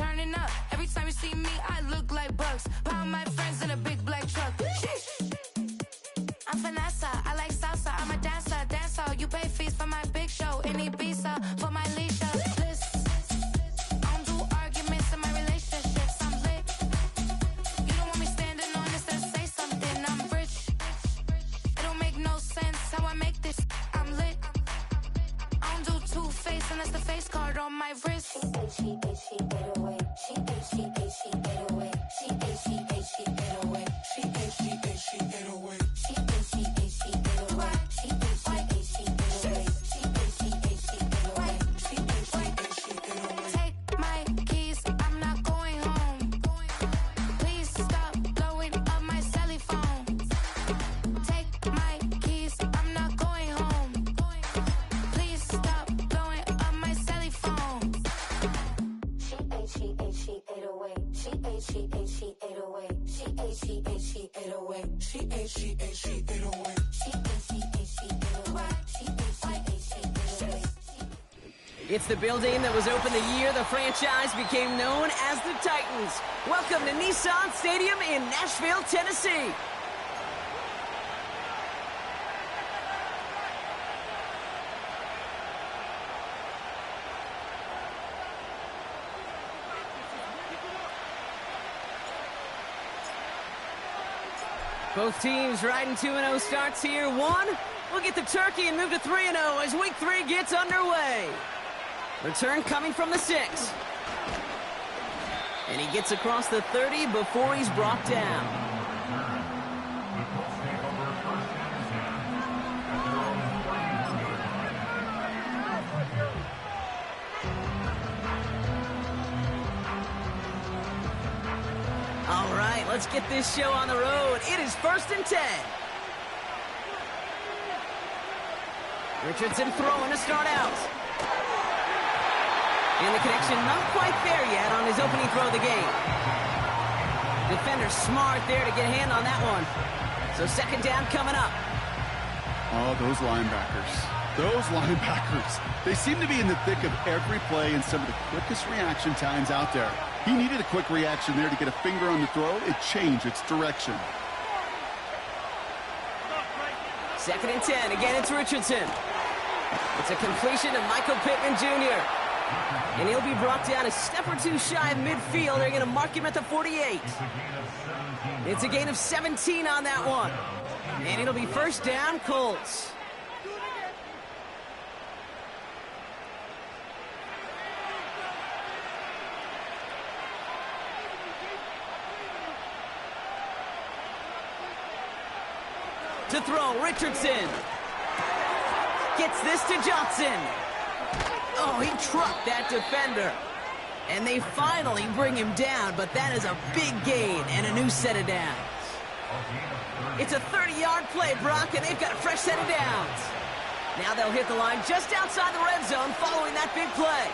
turning up. Every time you see me, I look like bugs. Pound my friends in a big black truck. Sheesh. I'm Vanessa, I like salsa. I'm a dancer, dancer. You pay fees for my big show in Ibiza for my leisure. Listen, I don't do arguments in my relationships. I'm lit. You don't want me standing on this to say something. I'm rich. It don't make no sense how I make this. I'm lit. I don't do two-face unless the face card on my wrist. She 808. She 808. She 808. She 808. She 808. She 808. She 808. She 808. Take my keys, I'm not going home. Please stop blowing up my celly phone. Take my keys, I'm not going home. Please stop blowing up my celly phone. She 808. She 808. She 808. She 808. She 808. She 808. She 808. She 808. It's the building that was opened the year the franchise became known as the Titans. Welcome to Nissan Stadium in Nashville, Tennessee. Both teams riding 2-0 starts here. One, we'll get the turkey and move to 3-0 as week 3 gets underway. Return coming from the 6. And he gets across the 30 before he's brought down. All right, let's get this show on the road. It is 1st and 10. Richardson throwing to start out. And the connection not quite there yet on his opening throw of the game. Defender smart there to get a hand on that one. So 2nd down coming up. Oh, those linebackers. Those linebackers. They seem to be in the thick of every play and some of the quickest reaction times out there. He needed a quick reaction there to get a finger on the throw. It changed its direction. 2nd and 10. Again, it's Richardson. It's a completion to Michael Pittman Jr. And he'll be brought down a step or two shy of midfield. They're going to mark him at the 48. It's a gain of 17 on that one. And it'll be 1st down, Colts. To throw, Richardson. Gets this to Johnson. Oh, he trucked that defender. And they finally bring him down, but that is a big gain and a new set of downs. It's a 30-yard play, Brock, and they've got a fresh set of downs. Now they'll hit the line just outside the red zone following that big play.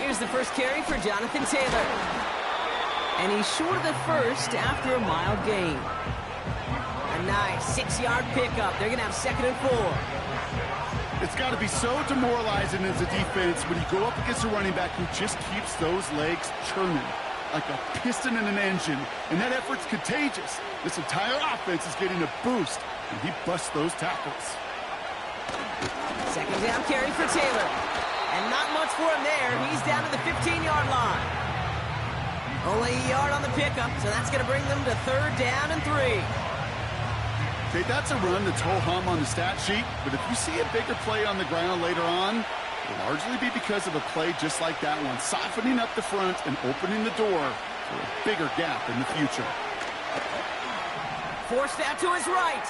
Here's the first carry for Jonathan Taylor. And he's short of the first after a mild gain. A nice 6-yard pickup. They're going to have 2nd and 4. It's got to be so demoralizing as a defense when you go up against a running back who just keeps those legs churning like a piston in an engine. And that effort's contagious. This entire offense is getting a boost, and he busts those tackles. 2nd down carry for Taylor. And not much for him there. He's down to the 15-yard line. Only a yard on the pickup, so that's going to bring them to 3rd down and 3. Okay, that's a run that's ho-hum on the stat sheet, but if you see a bigger play on the ground later on, it'll largely be because of a play just like that one, softening up the front and opening the door for a bigger gap in the future. Forced out to his right.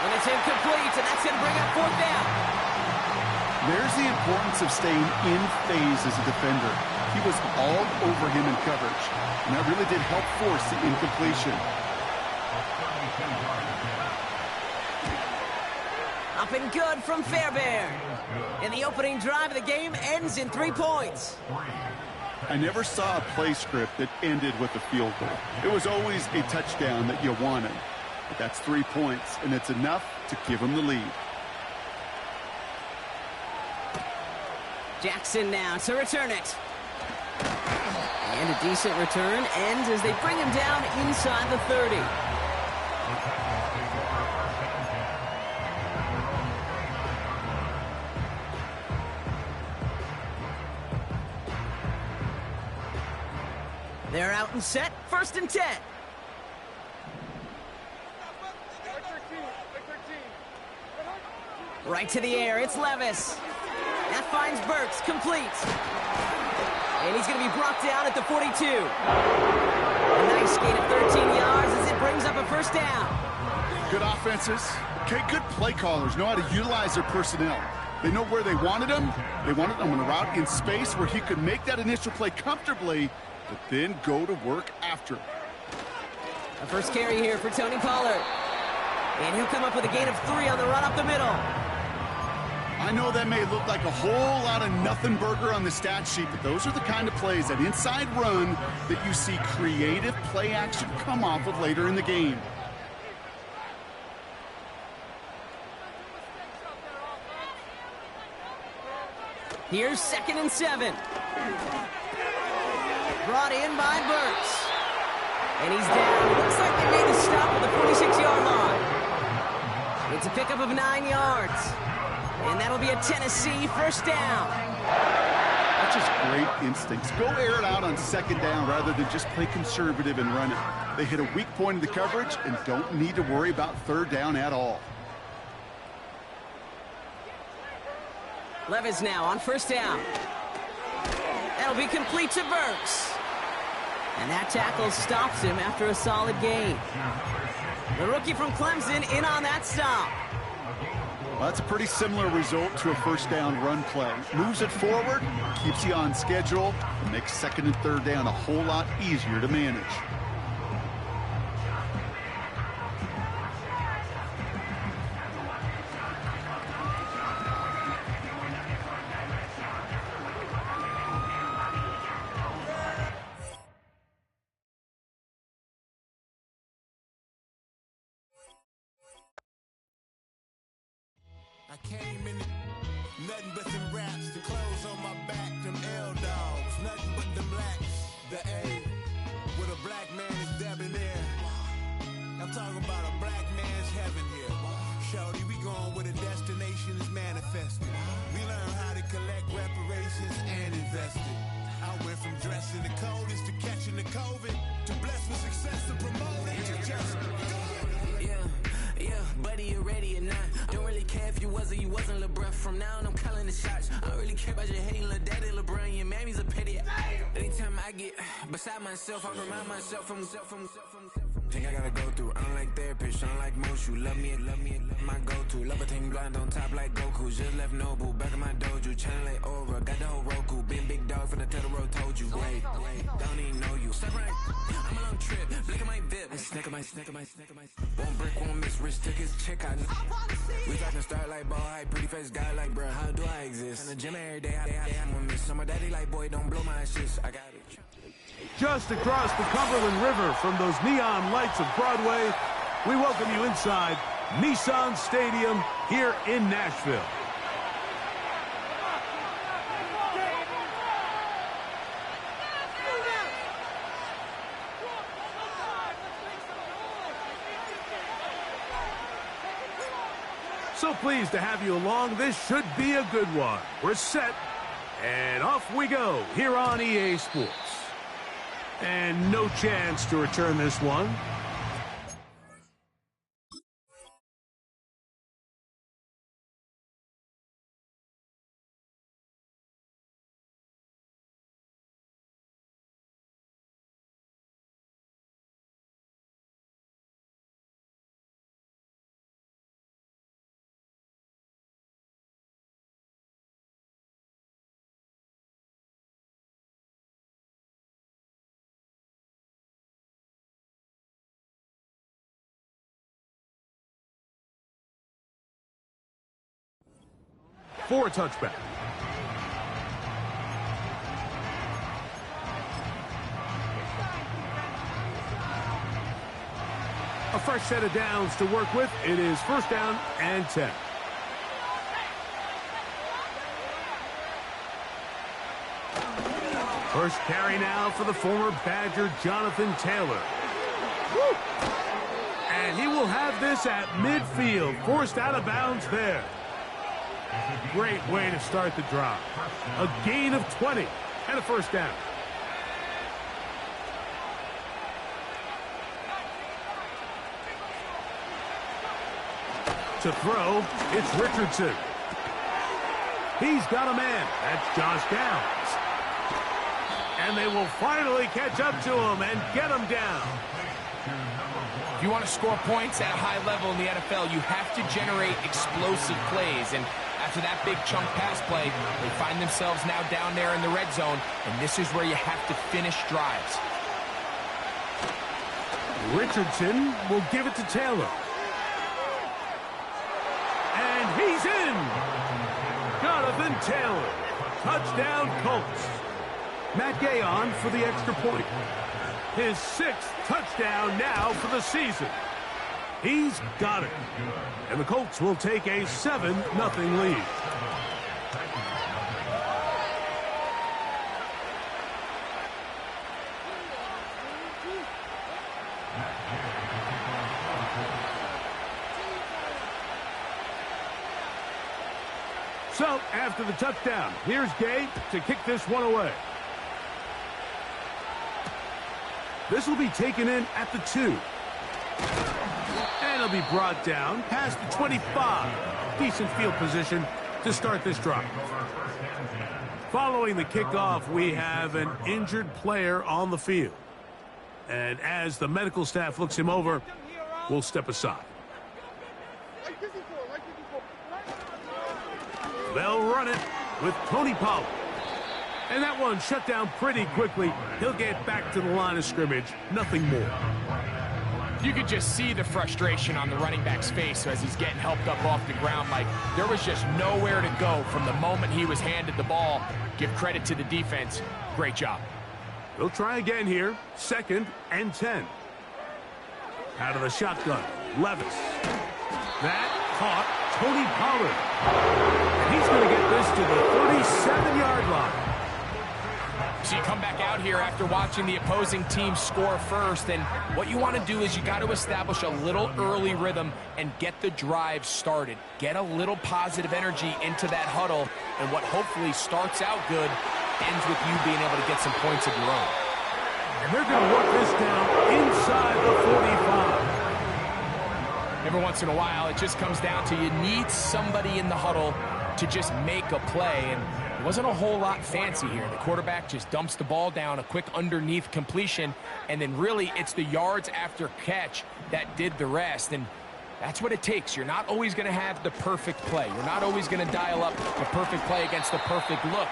And it's incomplete, and that's going to bring up 4th down. There's the importance of staying in phase as a defender. He was all over him in coverage, and that really did help force the incompletion. Up and good from Fairbairn. And the opening drive of the game ends in 3 points. I never saw a play script that ended with a field goal. It was always a touchdown that you wanted. But that's 3 points, and it's enough to give them the lead. Jackson now to return it. And a decent return ends as they bring him down inside the 30. They're out and set, 1st and 10. Right to the air, it's Levis. That finds Burks, complete. And he's going to be brought down at the 42. A nice gain of 13 yards as it brings up a 1st down. Good offenses. Okay, good play callers know how to utilize their personnel. They know where they wanted him. They wanted him on a route in space where he could make that initial play comfortably, but then go to work after. A 1st carry here for Tony Pollard. And he'll come up with a gain of 3 on the run up the middle. I know that may look like a whole lot of nothing burger on the stat sheet, but those are the kind of plays, that inside run, that you see creative play action come off of later in the game. Here's 2nd and 7. Brought in by Burks. And he's down. Looks like they made the stop at the 46-yard line. It's a pickup of 9 yards. And that'll be a Tennessee 1st down. That's just great instincts. Go air it out on 2nd down rather than just play conservative and run it. They hit a weak point in the coverage and don't need to worry about 3rd down at all. Levis now on 1st down. That'll be complete to Burks. And that tackle stops him after a solid gain. The rookie from Clemson in on that stop. Well, that's a pretty similar result to a 1st down run play. Moves it forward, keeps you on schedule, and makes 2nd and 3rd down a whole lot easier to manage. I came in nothing but them raps, the clothes on my back, them L-dogs, nothing but them blacks. The A, with a black man is debonair. I'm talking about a black man's heaven here. Shorty, we going where the destination is manifested. We learn how to collect reparations and invest it. I went from dressing the coldest to catching the COVID, to blessed with success to promote it, to just do it. Yeah, buddy, you ready or not? Don't really care if you was or you wasn't LeBron. From now on, I'm calling the shots. I don't really care about your hating little daddy LeBron. Your mammy's a pity. Anytime I get beside myself, I remind myself from Think I gotta go through. I don't like therapists, I don't like most. You love me, my go-to. Love a thing blind on top like Goku. Just left Nobu, back in my dojo. Channel like over, got the whole Roku. Been big dog from the Tellero, told you. Wait, don't even know you. Step right, I'm a long trip. Look at my VIP. Snack of my. Won't break, won't miss. Rich took his check out. We talking start like ball hype. Pretty face guy like, bruh, how do I exist? In the gym every day, I'm gonna miss. Some daddy like, boy, don't blow my shit. I got it. Just across the Cumberland River from those neon lights of Broadway, we welcome you inside Nissan Stadium here in Nashville. So pleased to have you along. This should be a good one. We're set, and off we go here on EA Sports. And no chance to return this one. For a touchback. A fresh set of downs to work with. It is 1st down and 10. First carry now for the former Badger, Jonathan Taylor. Woo! And he will have this at midfield, forced out of bounds there. Great way to start the drive. A gain of 20 and a 1st down. To throw, it's Richardson. He's got a man. That's Josh Downs. And they will finally catch up to him and get him down. If you want to score points at a high level in the NFL, you have to generate explosive plays. And after that big chunk pass play, they find themselves now down there in the red zone. And this is where you have to finish drives. Richardson will give it to Taylor. And he's in! Jonathan Taylor. Touchdown, Colts. Matt Gay on for the extra point. His 6th touchdown now for the season. He's got it. And the Colts will take a 7-0 lead. So, after the touchdown, here's Gay to kick this one away. This will be taken in at the 2. And it'll be brought down past the 25. Decent field position to start this drive. Following the kickoff, we have an injured player on the field. And as the medical staff looks him over, we'll step aside. They'll run it with Tony Pollard. And that one shut down pretty quickly. He'll get back to the line of scrimmage. Nothing more. You could just see the frustration on the running back's face as he's getting helped up off the ground. Like, there was just nowhere to go from the moment he was handed the ball. Give credit to the defense. Great job. They'll try again here. 2nd and 10. Out of the shotgun, Levis. That caught Tony Pollard. And he's going to get this to the 37-yard line. So you come back out here after watching the opposing team score first, and what you want to do is you got to establish a little early rhythm and get the drive started. Get a little positive energy into that huddle, and what hopefully starts out good ends with you being able to get some points of your own. And they're going to work this down inside the 45. Every once in a while, it just comes down to you need somebody in the huddle to just make a play, and it wasn't a whole lot fancy here. The quarterback just dumps the ball down, a quick underneath completion, and then really it's the yards after catch that did the rest, and that's what it takes. You're not always going to have the perfect play. You're not always going to dial up the perfect play against the perfect look.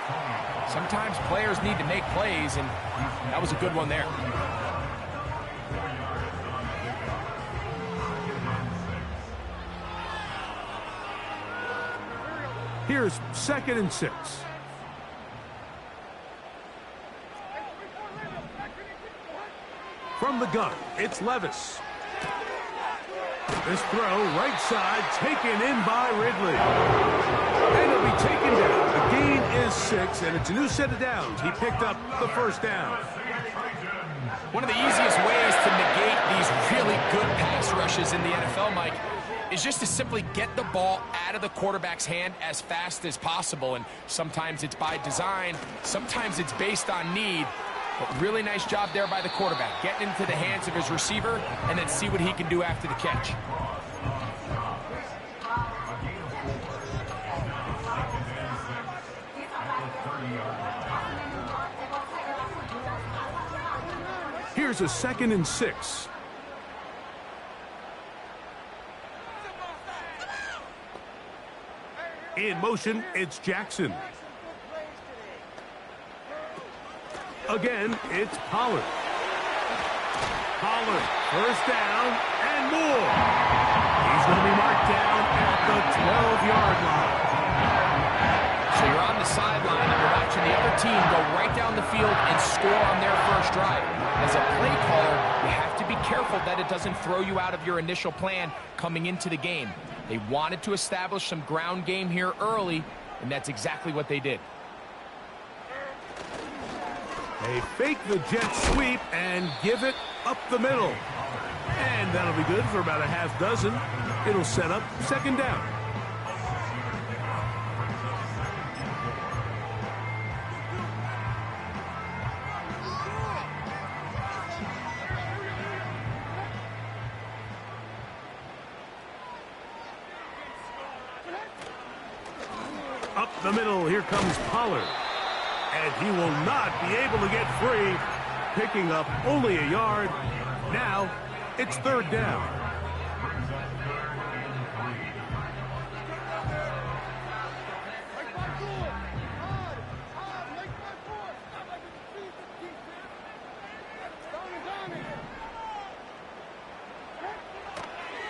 Sometimes players need to make plays, and that was a good one there. Here's 2nd and 6. From the gun, it's Levis. This throw, right side, taken in by Ridley. And it'll be taken down. The gain is 6, and it's a new set of downs. He picked up the 1st down. One of the easiest ways to negate these really good pass rushes in the NFL, Mike, is just to simply get the ball out of the quarterback's hand as fast as possible. And sometimes it's by design, sometimes it's based on need. But really nice job there by the quarterback, getting into the hands of his receiver and then see what he can do after the catch. Here's a 2nd and 6. In motion, it's Jackson. Again, it's Pollard. Pollard, 1st down and more. He's going to be marked down at the 12-yard line. So you're on the sideline and you're watching the other team go right down the field and score on their first drive. As a play caller, you have to be careful that it doesn't throw you out of your initial plan coming into the game. They wanted to establish some ground game here early, and that's exactly what they did. They fake the jet sweep and give it up the middle. And that'll be good for about a half dozen. It'll set up second down. Up the middle, here comes Pollard. And he will not be able to get free, picking up only a yard. Now, it's third down.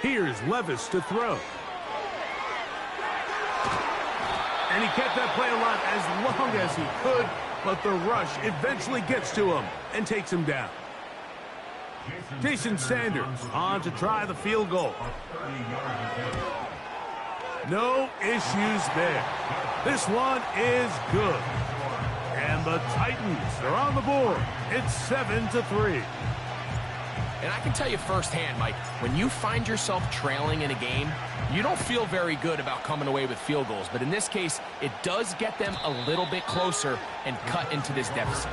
Here's Levis to throw. And he kept that play alive as long as he could, but the rush eventually gets to him and takes him down. Jason Sanders on to try the field goal. No issues there. This one is good. And the Titans are on the board. It's 7-3. And I can tell you firsthand, Mike, when you find yourself trailing in a game, you don't feel very good about coming away with field goals. But in this case, it does get them a little bit closer and cut into this deficit.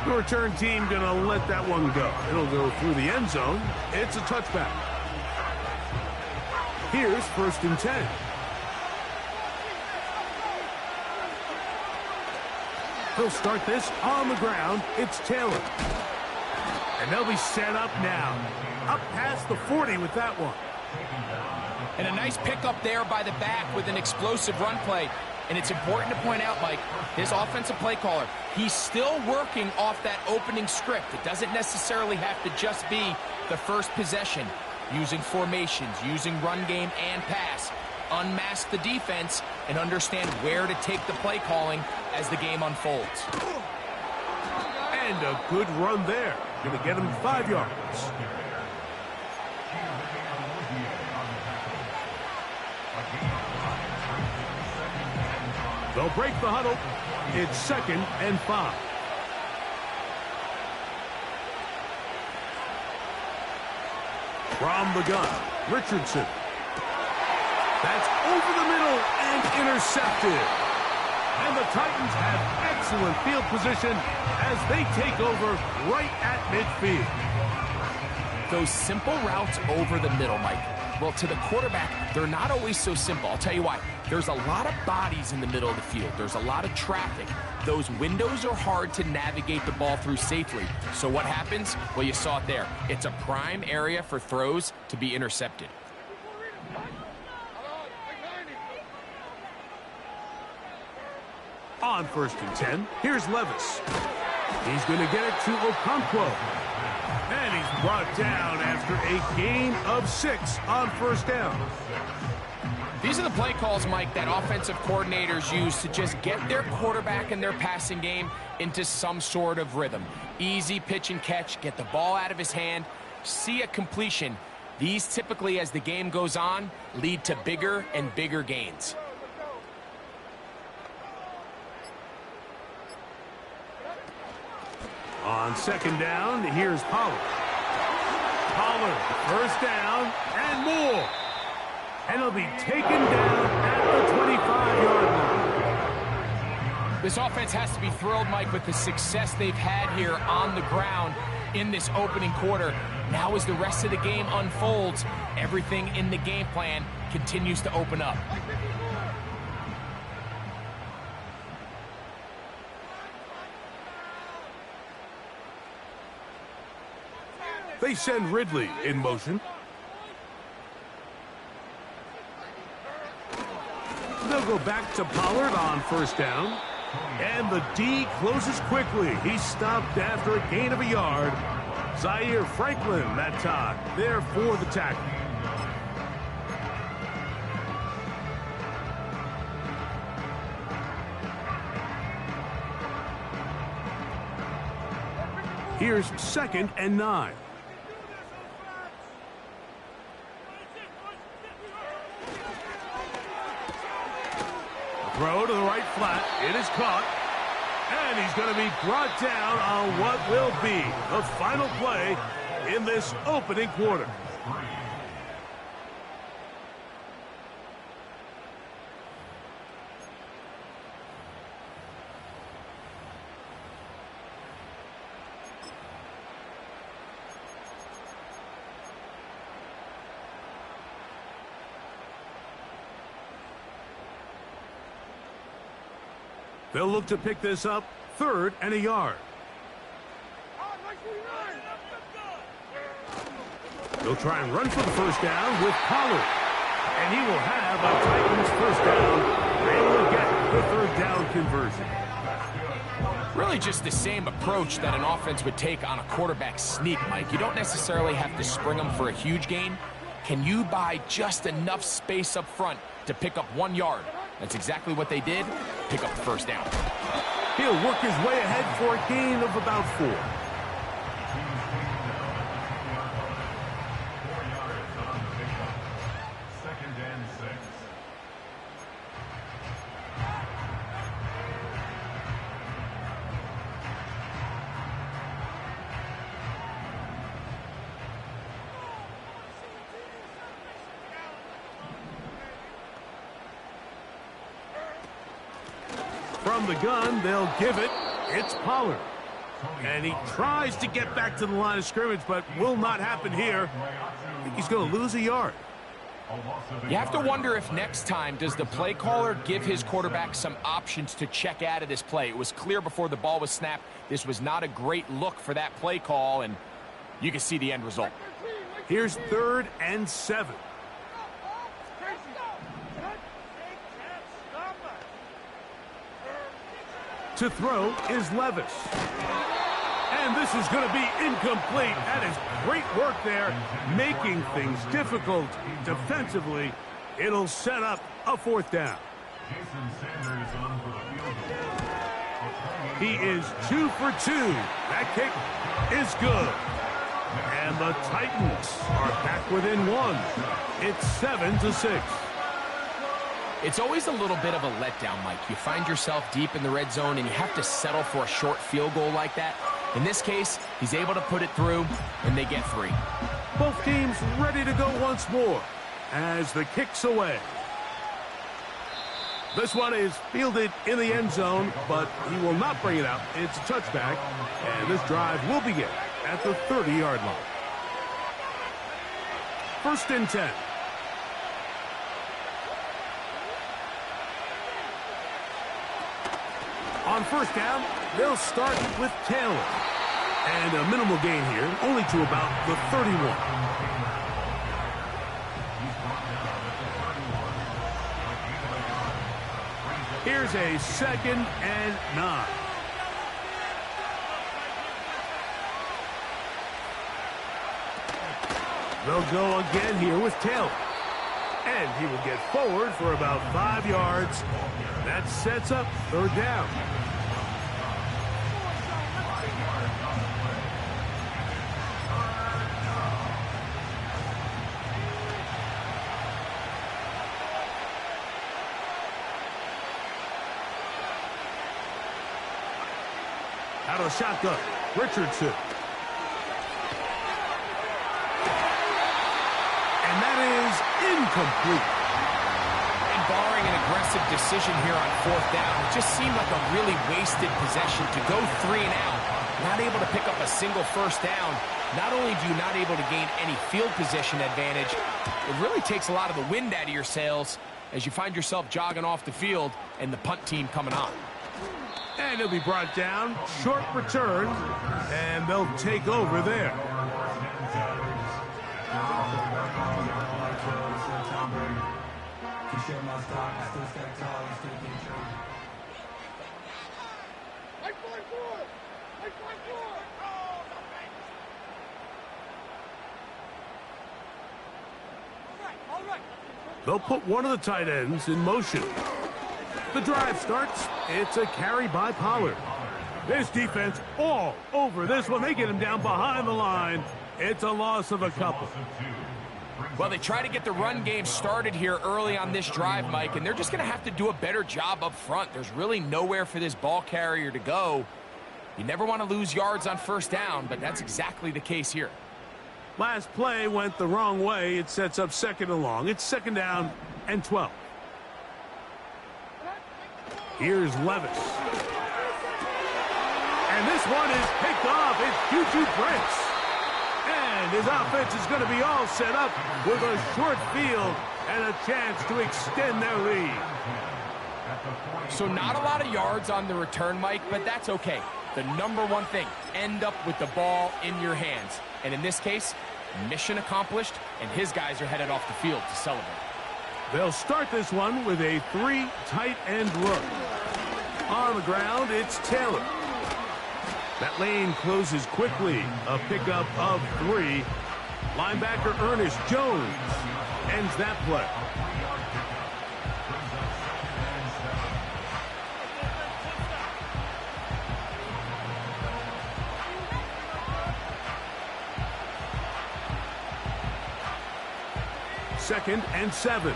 The return team going to let that one go. It'll go through the end zone. It's a touchback. Here's 1st and 10. He'll start this on the ground. It's Taylor. And they'll be set up now. Up past the 40 with that one. And a nice pickup there by the back with an explosive run play. And it's important to point out, Mike, this offensive play caller, he's still working off that opening script. It doesn't necessarily have to just be the first possession. Using formations, using run game and pass. Unmask the defense and understand where to take the play calling as the game unfolds. And a good run there. Going to get him 5 yards. They'll break the huddle. It's 2nd and 5. From the gun, Richardson. That's over the middle and intercepted. And the Titans have excellent field position as they take over right at midfield. Those simple routes over the middle, Mike. Well, to the quarterback, they're not always so simple. I'll tell you why. There's a lot of bodies in the middle of the field. There's a lot of traffic. Those windows are hard to navigate the ball through safely. So what happens? Well, you saw it there. It's a prime area for throws to be intercepted. On 1st and 10, here's Levis. He's going to get it to Okonkwo. And he's brought down after a gain of 6 on 1st down. These are the play calls, Mike, that offensive coordinators use to just get their quarterback and their passing game into some sort of rhythm. Easy pitch and catch, get the ball out of his hand, see a completion. These typically, as the game goes on, lead to bigger and bigger gains. On 2nd down, here's Pollard. Pollard, 1st down, and more. And he'll be taken down at the 25-yard line. This offense has to be thrilled, Mike, with the success they've had here on the ground in this opening quarter. Now as the rest of the game unfolds, everything in the game plan continues to open up. They send Ridley in motion. They'll go back to Pollard on 1st down. And the D closes quickly. He's stopped after a gain of a yard. Zaire Franklin that time, there for the tackle. Here's 2nd and 9. Throw to the right flat. It is caught. And he's going to be brought down on what will be the final play in this opening quarter. They'll look to pick this up, 3rd and a yard. They'll try and run for the first down with Pollard. And he will have a Titans first down. They will get the 3rd down conversion. Really just the same approach that an offense would take on a quarterback sneak, Mike. You don't necessarily have to spring them for a huge gain. Can you buy just enough space up front to pick up 1 yard? That's exactly what they did. Pick up the first down. He'll work his way ahead for a gain of about 4. From the gun, they'll give it. It's Pollard. And he tries to get back to the line of scrimmage, but will not happen here. I think he's going to lose a yard. You have to wonder if next time does the play caller give his quarterback some options to check out of this play. It was clear before the ball was snapped. This was not a great look for that play call, and you can see the end result. Here's 3rd and 7. To throw is Levis. And this is going to be incomplete. That is great work there, making things difficult defensively. It'll set up a 4th down. He is 2 for 2. That kick is good. And the Titans are back within 1. It's 7-6. It's always a little bit of a letdown, Mike. You find yourself deep in the red zone and you have to settle for a short field goal like that. In this case, he's able to put it through, and they get 3. Both teams ready to go once more as the kick's away. This one is fielded in the end zone, but he will not bring it out. It's a touchback, and this drive will begin at the 30-yard line. 1st and 10. On 1st down, they'll start with Taylor. And a minimal gain here, only to about the 31. Here's a 2nd and 9. They'll go again here with Taylor. And he will get forward for about 5 yards. That sets up 3rd down. Out of the shotgun, Richardson. And that is incomplete. And barring an aggressive decision here on 4th down, it just seemed like a really wasted possession to go 3 and out. Not able to pick up a single first down. Not only do you not able to gain any field position advantage, it really takes a lot of the wind out of your sails as you find yourself jogging off the field and the punt team coming on. And he'll be brought down. Short return. And they'll take over there. They'll put one of the tight ends in motion. The drive starts. It's a carry by Pollard. This defense all over this one. They get him down behind the line. It's a loss of a couple. Well, they try to get the run game started here early on this drive, Mike, and they're just going to have to do a better job up front. There's really nowhere for this ball carrier to go. You never want to lose yards on first down, but that's exactly the case here. Last play went the wrong way. It sets up 2nd and long. It's 2nd down and 12. Here's Levis. And this one is picked off. It's Juju Brents. And his offense is going to be all set up with a short field and a chance to extend their lead. So not a lot of yards on the return, Mike, but that's okay. The number one thing, end up with the ball in your hands. And in this case, mission accomplished, and his guys are headed off the field to celebrate. They'll start this one with a 3 tight end look. On the ground, it's Taylor. That lane closes quickly. A pickup of 3. Linebacker Ernest Jones ends that play. Second and 7.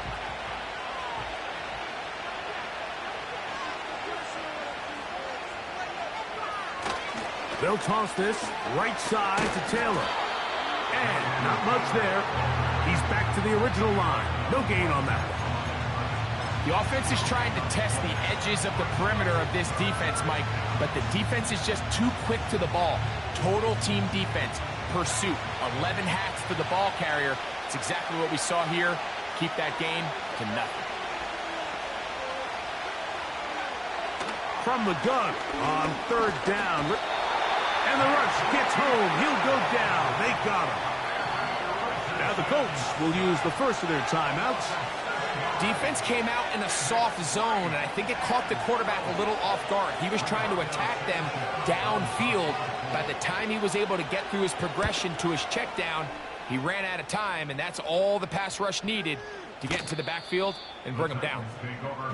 They'll toss this right side to Taylor. And not much there. He's back to the original line. No gain on that one. The offense is trying to test the edges of the perimeter of this defense, Mike, but the defense is just too quick to the ball. Total team defense, pursuit, 11 hats to the ball carrier. It's exactly what we saw here. Keep that game to nothing. From the gun on 3rd down. And the rush gets home. He'll go down. They got him. Now the Colts will use the first of their timeouts. Defense came out in a soft zone, and I think it caught the quarterback a little off guard. He was trying to attack them downfield. By the time he was able to get through his progression to his check down, he ran out of time, and that's all the pass rush needed to get into the backfield and bring him down.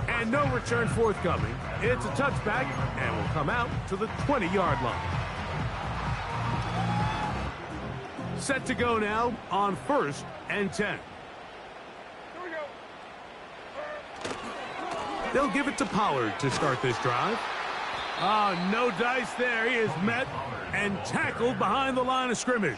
And no return forthcoming. It's a touchback, and will come out to the 20-yard line. Set to go now on 1st and 10. They'll give it to Pollard to start this drive. Oh, no dice there. He is met and tackled behind the line of scrimmage.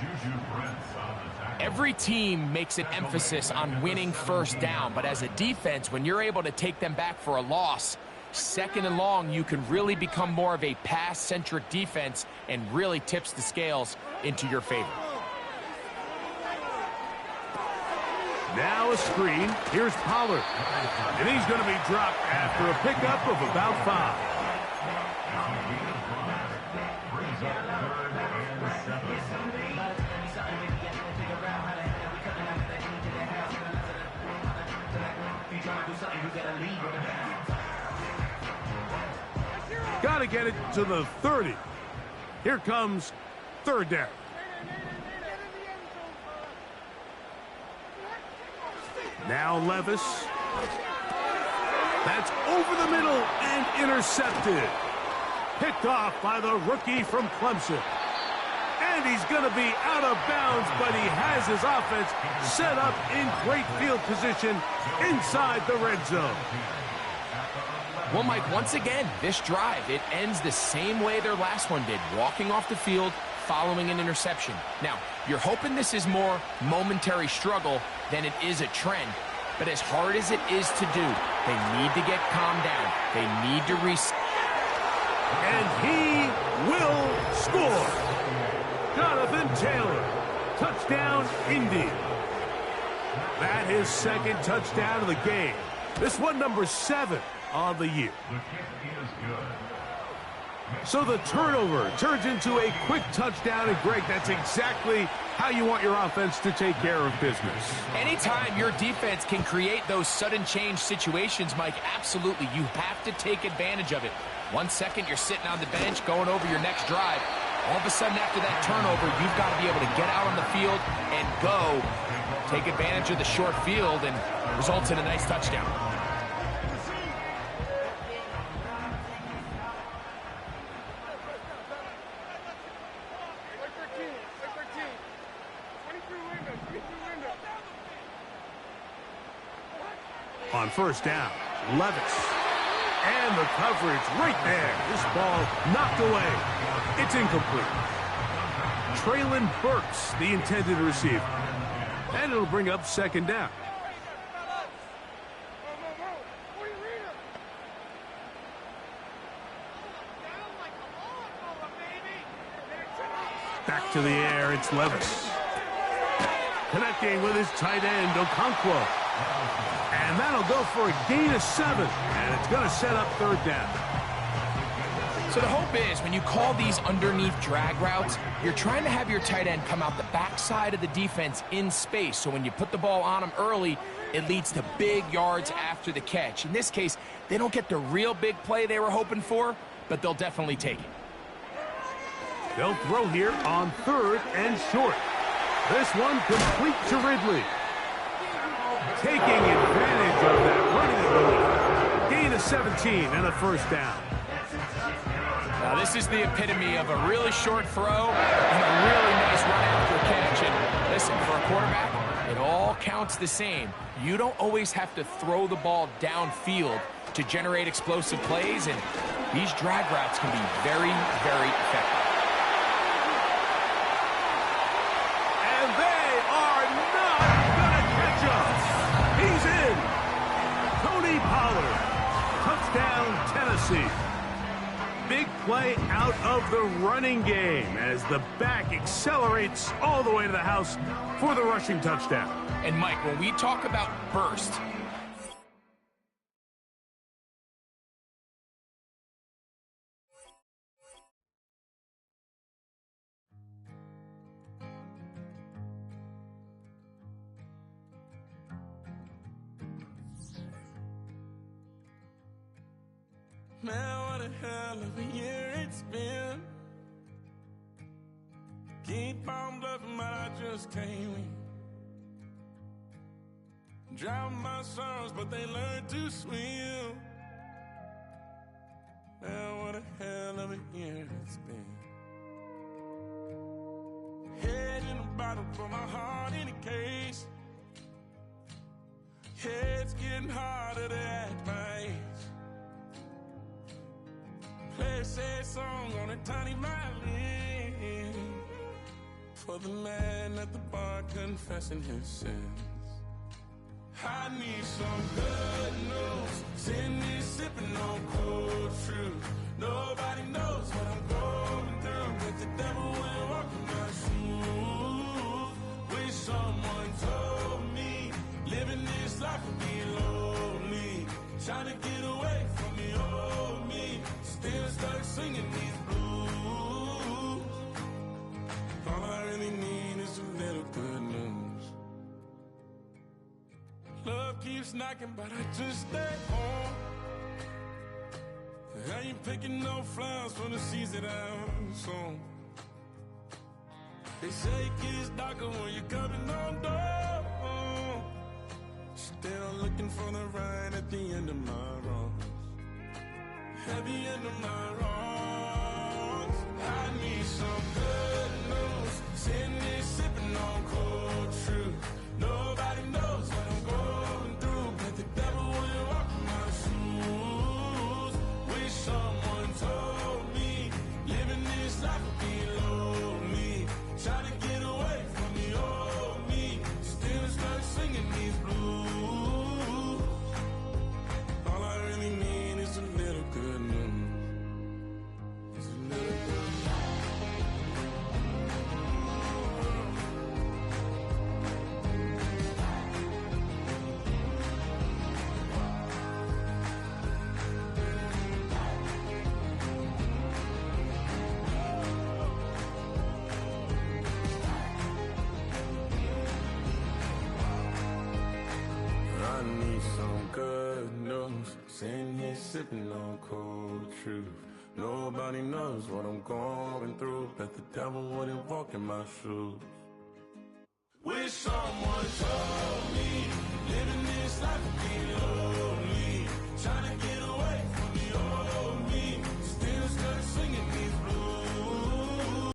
Every team makes an emphasis on winning first down, but as a defense, when you're able to take them back for a loss, 2nd and long, you can really become more of a pass-centric defense and really tips the scales into your favor. Now a screen. Here's Pollard. And he's going to be dropped after a pickup of about 5. Got to get it to the 30. Here comes 3rd down. Now Levis. That's over the middle and intercepted. Picked off by the rookie from Clemson. And he's going to be out of bounds, but he has his offense set up in great field position inside the red zone. Well, Mike, once again, this drive, it ends the same way their last one did, walking off the field, following an interception. Now, you're hoping this is more momentary struggle than it is a trend, but as hard as it is to do, they need to get calmed down. They need to reset. And he will score. Jonathan Taylor, touchdown, Indy. That is 2nd touchdown of the game. This one number 7 on the year. So the turnover turns into a quick touchdown, and Greg, that's exactly how you want your offense to take care of business. Anytime your defense can create those sudden change situations, Mike, absolutely, you have to take advantage of it. 1 second, you're sitting on the bench going over your next drive. All of a sudden, after that turnover, you've got to be able to get out on the field and go. Take advantage of the short field and results in a nice touchdown. on first down. Levis. And the coverage right there. This ball knocked away. It's incomplete. Traylon Burks, the intended receiver. And it'll bring up second down. Back to the air, it's Levis. Connecting with his tight end, Okonkwo. And that'll go for a gain of 7. And it's going to set up third down. So the hope is when you call these underneath drag routes, you're trying to have your tight end come out the backside of the defense in space. So when you put the ball on him early, it leads to big yards after the catch. In this case, they don't get the real big play they were hoping for, but they'll definitely take it. They'll throw here on third and short. This one complete to Ridley. Taking advantage of that running ability. Gain of 17 and a first down. Now this is the epitome of a really short throw and a really nice run after catch. And listen, for a quarterback, it all counts the same. You don't always have to throw the ball downfield to generate explosive plays, and these drag routes can be very, very effective. Touchdown, Tennessee. Big play out of the running game as the back accelerates all the way to the house for the rushing touchdown. And Mike, when we talk about burst, man, what a hell of a year it's been. Keep on bluffing, but I just can't win. Drown my sorrows, but they learn to swim. Man, what a hell of a year it's been. Head in a bottle, put my heart in a case. Yeah, it's getting harder to act my age. Play a sad song on a tiny violin for the man at the bar confessing his sins. I need some good news. Sitting here sipping on cold truth. Nobody knows what I'm going through, but the devil will walk in my shoes. Wish someone told me living this life would be lonely. Trying to get away from the old me. Still stuck singing these blues. All I really need is a little good news. Love keeps knocking, but I just stay home. I ain't picking no flowers for the seeds that I've sown. They say it gets darker when you're coming on door. Still looking for the right at the end of my wrongs. At the end of my wrongs, I need some good news. Sitting here sipping on cold truth. Nobody knows what I'm going through, but the devil will walk in my shoes. Wish someone told me living this life would be lonely. Try to get away from the old me. Still stuck singing these blues. All I really need is a little good news. It's a little good news. I need some good news. Sitting here sipping on cold truth. Nobody knows what I'm going through, but the devil wouldn't walk in my shoes. Wish someone told me living this life would be lonely. Trying to get